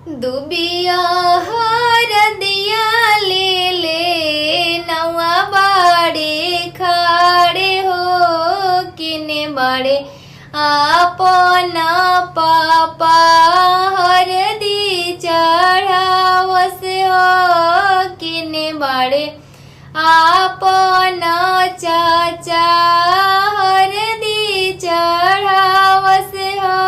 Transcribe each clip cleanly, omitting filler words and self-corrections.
दुबिया हरदिया ले ले नवा बाड़े खाड़े हो किने बाड़े आपना पापा हरदी चढ़ावस हो किने बाड़े आपना चाचा हरदी चढ़ावस हो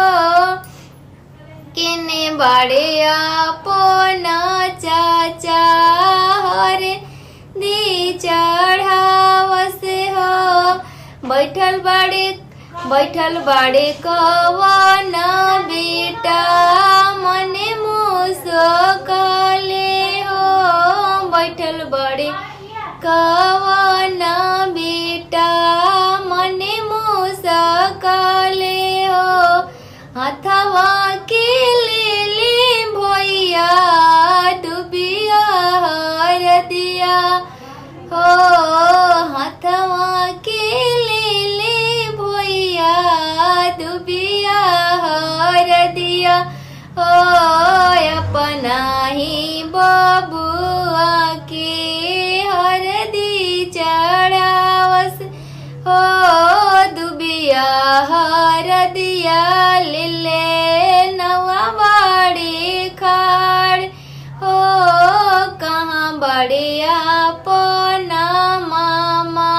किने बाड़े आपना चाचा हरदी चढ़ावस हो। बैठल बाड़े कवन बेटा मने मुस्कले हो बैठल बाड़े कवन बेटा मने मुस्कले हो। हथवा के ले भैया दुबिया हरदिया हो हथवा के ले भैया दुबिया हरदिया हो। अपना ही बबुआ के हरदी चढ़ावस हो दुबिया हरदिया ले नवा बाड़े खाड़ हो कहाँ बड़े अपना मामा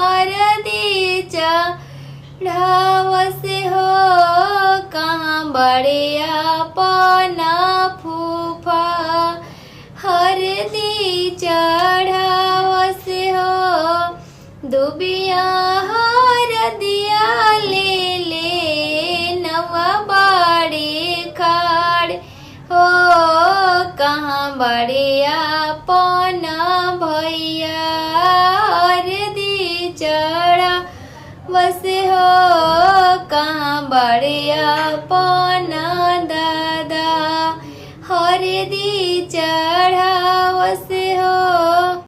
हरदी चढ़ावस हो कहाँ बड़े अपना फूफा हरदी चढ़ावस हो। दुबिया हरदिया ले नवा बाड़े खाड़ हो कहाँ बड़े अपना भैया हरदी चढ़ावस हो कहाँ बड़े अपना दादा हरदी चढ़ा